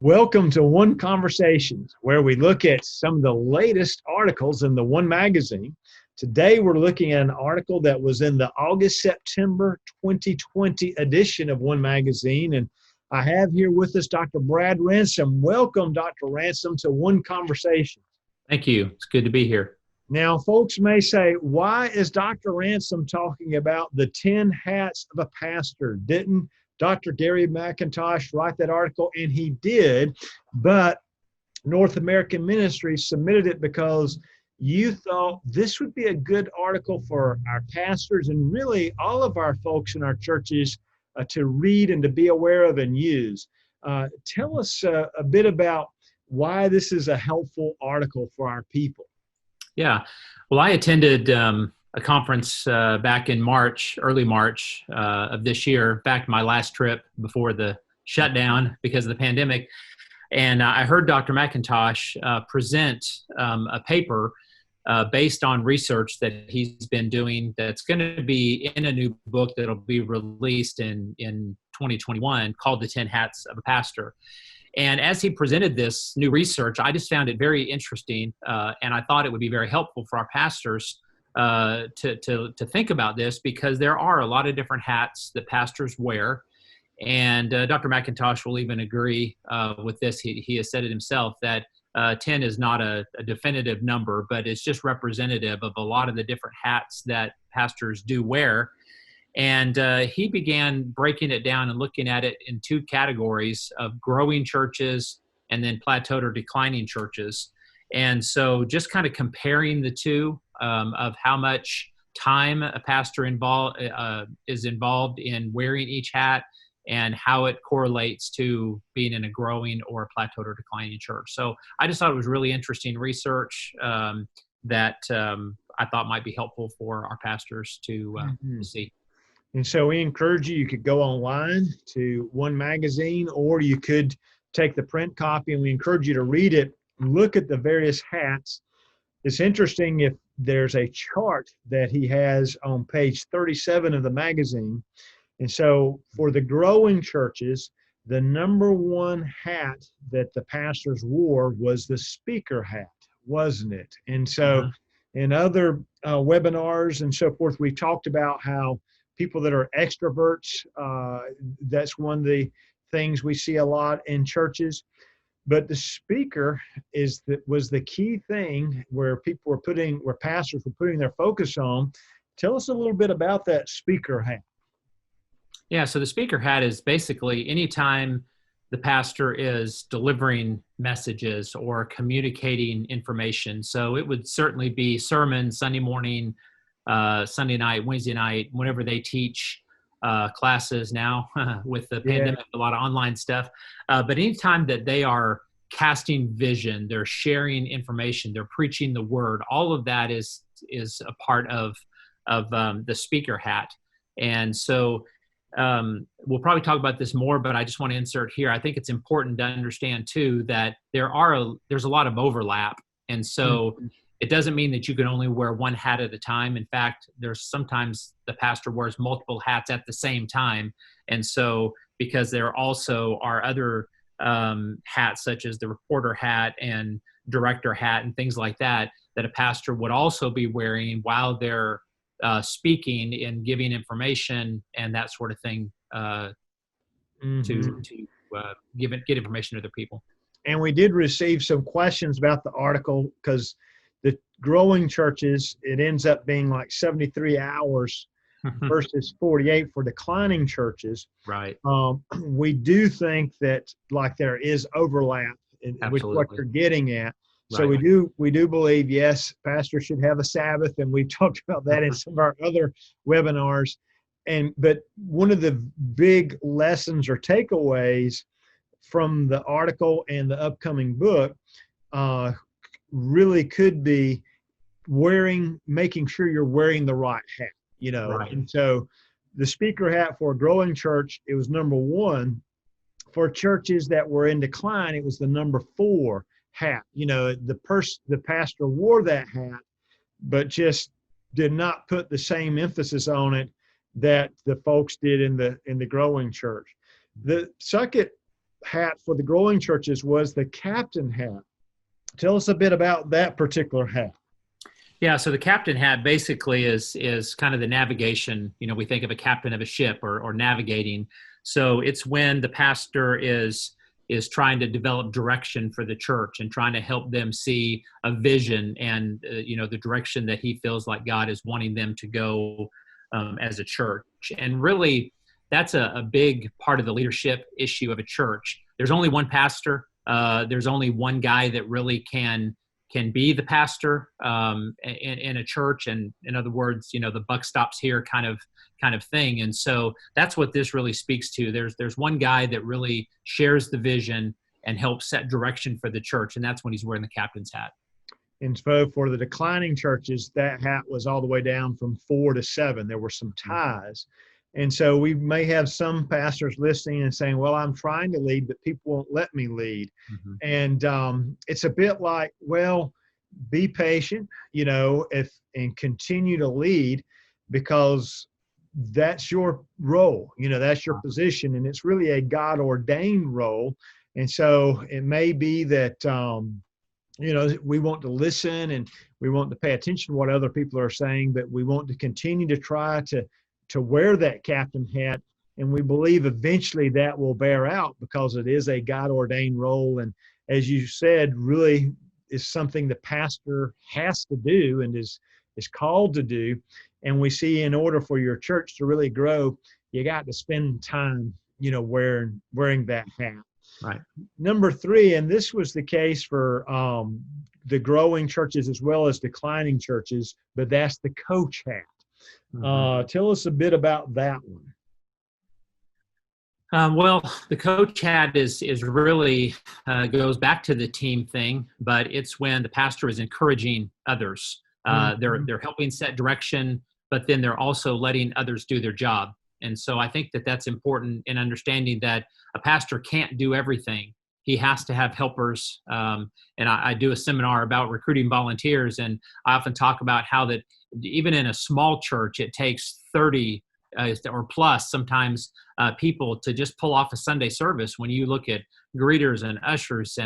Welcome to One Conversations, where we look at some of the latest articles in the One magazine. Today, we're looking at an article that was in the August-September 2020 edition of One magazine. And I have here with us Dr. Brad Ransom. Welcome, Dr. Ransom, to One Conversation. Thank you. It's good to be here. Now, folks may say, why is Dr. Ransom talking about the 10 hats of a pastor? Didn't Dr. Gary McIntosh write that article? And he did, but North American Ministries submitted it because you thought this would be a good article for our pastors and really all of our folks in our churches to read and to be aware of and use. Tell us a bit about why this is a helpful article for our people. Yeah. Well, I attended a conference back in March, early March of this year, back my last trip before the shutdown because of the pandemic. And I heard Dr. McIntosh present a paper based on research that he's been doing that's going to be in a new book that'll be released in 2021 called The 10 Hats of a Pastor. And as he presented this new research, I just found it very interesting, and I thought it would be very helpful for our pastors to think about this, because there are a lot of different hats that pastors wear. And Dr. McIntosh will even agree with this. He has said it himself that 10 is not a definitive number, but it's just representative of a lot of the different hats that pastors do wear. And he began breaking it down and looking at it in two categories of growing churches and then plateaued or declining churches. And so just kind of comparing the two of how much time a pastor is involved in wearing each hat and how it correlates to being in a growing or a plateaued or declining church. So I just thought it was really interesting research that I thought might be helpful for our pastors to see. And so we encourage you could go online to One Magazine, or you could take the print copy, and we encourage you to read it, look at the various hats. It's interesting, if there's a chart that he has on page 37 of the magazine. And so for the growing churches, the number one hat that the pastors wore was the speaker hat, wasn't it? And so in other webinars and so forth, we talked about how people that are extroverts, that's one of the things we see a lot in churches. But the speaker was the key thing where pastors were putting their focus on. Tell us a little bit about that speaker hat. Yeah, so the speaker hat is basically anytime the pastor is delivering messages or communicating information. So it would certainly be sermons, Sunday morning, Sunday night, Wednesday night, whenever they teach classes now with the pandemic, a lot of online stuff. But anytime that they are casting vision, they're sharing information, they're preaching the word, all of that is a part of the speaker hat. And so we'll probably talk about this more, but I just want to insert here. I think it's important to understand too that there's a lot of overlap. And so it doesn't mean that you can only wear one hat at a time. In fact, there's sometimes the pastor wears multiple hats at the same time. And so because there also are other hats, such as the reporter hat and director hat and things like that, that a pastor would also be wearing while they're speaking and giving information and that sort of thing to get information to the people. And we did receive some questions about the article, because the growing churches, it ends up being like 73 hours versus 48 for declining churches. Right. We do think that like there is overlap with what you're getting at. So Right. we do believe, yes, pastors should have a Sabbath, and we've talked about that in some of our other webinars. But one of the big lessons or takeaways from the article and the upcoming book really could be making sure you're wearing the right hat, Right. And so the speaker hat for a growing church, it was number one. For churches that were in decline, it was the number 4 hat. The pastor wore that hat, but just did not put the same emphasis on it that the folks did in the growing church. The second hat for the growing churches was the captain hat. Tell us a bit about that particular hat. Yeah, so the captain hat basically is kind of the navigation. We think of a captain of a ship or navigating. So it's when the pastor is trying to develop direction for the church and trying to help them see a vision and the direction that he feels like God is wanting them to go as a church. And really, that's a big part of the leadership issue of a church. There's only one pastor. There's only one guy that really can be the pastor in a church, and in other words, the buck stops here kind of thing. And so that's what this really speaks to. There's one guy that really shares the vision and helps set direction for the church, and that's when he's wearing the captain's hat. And so for the declining churches, that hat was all the way down from 4 to 7. There were some ties. And so we may have some pastors listening and saying, well, I'm trying to lead, but people won't let me lead. Mm-hmm. And it's a bit like, well, be patient, and continue to lead, because that's your role, that's your position, and it's really a God-ordained role. And so it may be that, we want to listen and we want to pay attention to what other people are saying, but we want to continue to try to wear that captain hat. And we believe eventually that will bear out, because it is a God-ordained role. And as you said, really is something the pastor has to do and is called to do. And we see, in order for your church to really grow, you got to spend time, wearing that hat. Right. Number 3, and this was the case for the growing churches as well as declining churches, but that's the coach hat. Mm-hmm. Tell us a bit about that one. Well, the coach hat is really goes back to the team thing, but it's when the pastor is encouraging others. Mm-hmm. They're helping set direction, but then they're also letting others do their job. And so I think that's important in understanding that a pastor can't do everything. He has to have helpers. And I do a seminar about recruiting volunteers, and I often talk about how that even in a small church, it takes 30 or plus sometimes people to just pull off a Sunday service. When you look at greeters and ushers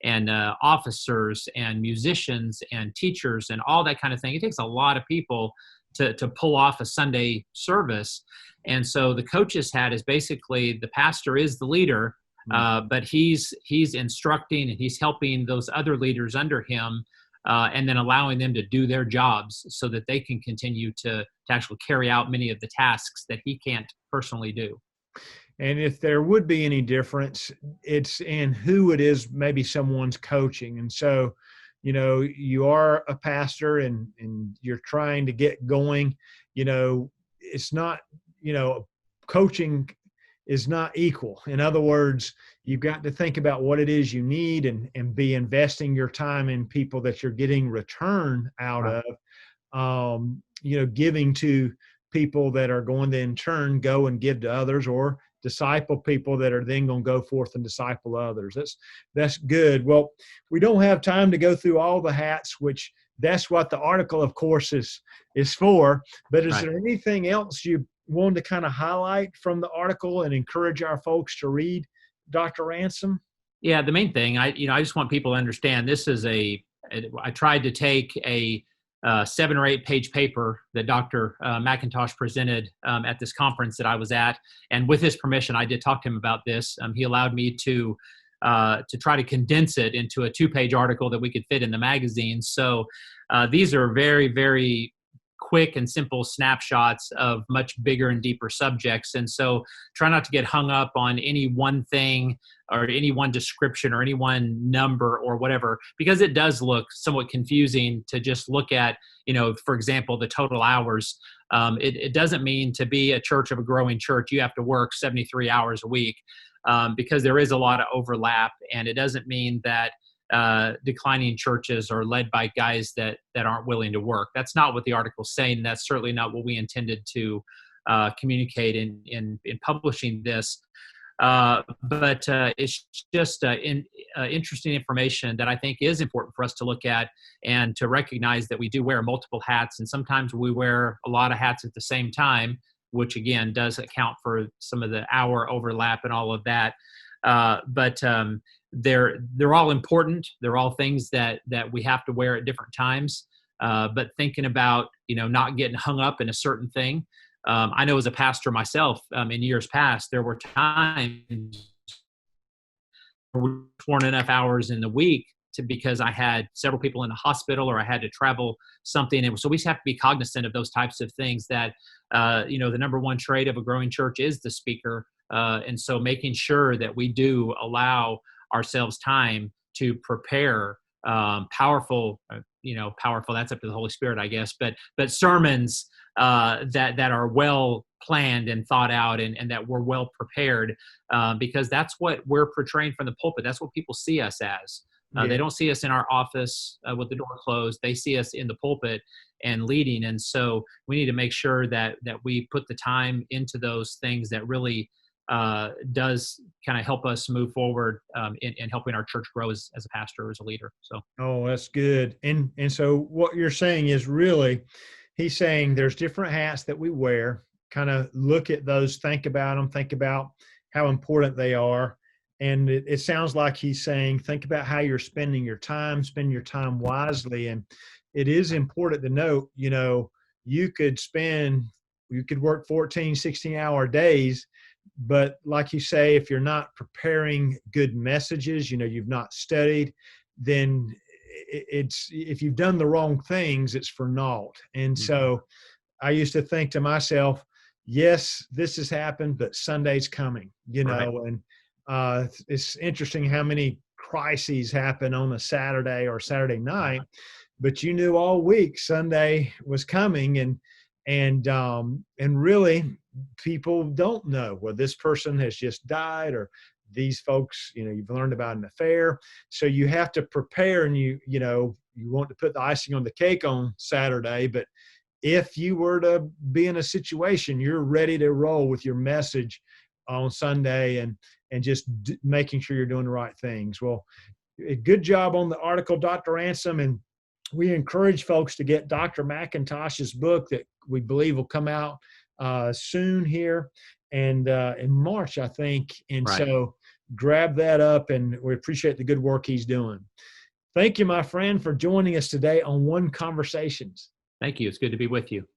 and officers and musicians and teachers and all that kind of thing, it takes a lot of people to pull off a Sunday service. And so the coach's hat is basically the pastor is the leader, but he's instructing and he's helping those other leaders under him, and then allowing them to do their jobs so that they can continue to actually carry out many of the tasks that he can't personally do. And if there would be any difference, it's in who it is maybe someone's coaching. And so, you are a pastor and you're trying to get going, it's not, coaching is not equal. In other words, you've got to think about what it is you need and be investing your time in people that you're getting return out of, giving to people that are going to in turn go and give to others, or disciple people that are then going to go forth and disciple others. That's good. Well, we don't have time to go through all the hats, which that's what the article, of course, is for. But is there anything else you wanted to kind of highlight from the article and encourage our folks to read, Dr. Ransom? Yeah, the main thing, I just want people to understand this is I tried to take a 7 or 8 page paper that Dr. McIntosh presented at this conference that I was at. And with his permission, I did talk to him about this. He allowed me to try to condense it into a 2-page article that we could fit in the magazine. So these are very, very quick and simple snapshots of much bigger and deeper subjects. And so try not to get hung up on any one thing or any one description or any one number or whatever, because it does look somewhat confusing to just look at, for example, the total hours. It doesn't mean to be a church of a growing church, you have to work 73 hours a week, because there is a lot of overlap. And it doesn't mean that declining churches are led by guys that aren't willing to work. That's not what the article's saying. That's certainly not what we intended to communicate in publishing this. But it's just interesting information that I think is important for us to look at and to recognize that we do wear multiple hats, and sometimes we wear a lot of hats at the same time, which again does account for some of the hour overlap and all of that. But they're all important. They're all things that we have to wear at different times. But thinking about, not getting hung up in a certain thing. I know as a pastor myself, in years past, there were times where we weren't enough hours in the week because I had several people in the hospital or I had to travel something. And so we just have to be cognizant of those types of things that, the number one trait of a growing church is the speaker. And so making sure that we do allow ourselves time to prepare powerful, that's up to the Holy Spirit, I guess, but sermons that are well planned and thought out and that we're well prepared, because that's what we're portraying from the pulpit. That's what people see us as. They don't see us in our office with the door closed. They see us in the pulpit and leading. And so we need to make sure that we put the time into those things that really does kind of help us move forward in helping our church grow as a pastor, as a leader. So, oh, that's good. And so what you're saying is really, he's saying there's different hats that we wear. Kind of look at those, think about them, think about how important they are. And it sounds like he's saying, think about how you're spending your time, spend your time wisely. And it is important to note, you could work 14, 16-hour days, but like you say, if you're not preparing good messages, you've not studied, then if you've done the wrong things, it's for naught. And so I used to think to myself, yes, this has happened, but Sunday's coming, Right. and it's interesting how many crises happen on a Saturday or Saturday night, but you knew all week Sunday was coming, and really people don't know, well, this person has just died, or these folks, you've learned about an affair. So you have to prepare, and you want to put the icing on the cake on Saturday, but if you were to be in a situation, you're ready to roll with your message on Sunday and just making sure you're doing the right things. Well, a good job on the article, Dr. Ransom. And we encourage folks to get Dr. McIntosh's book that we believe will come out soon here and in March, I think. And Right. so grab that up, and we appreciate the good work he's doing. Thank you, my friend, for joining us today on One Conversations. Thank you. It's good to be with you.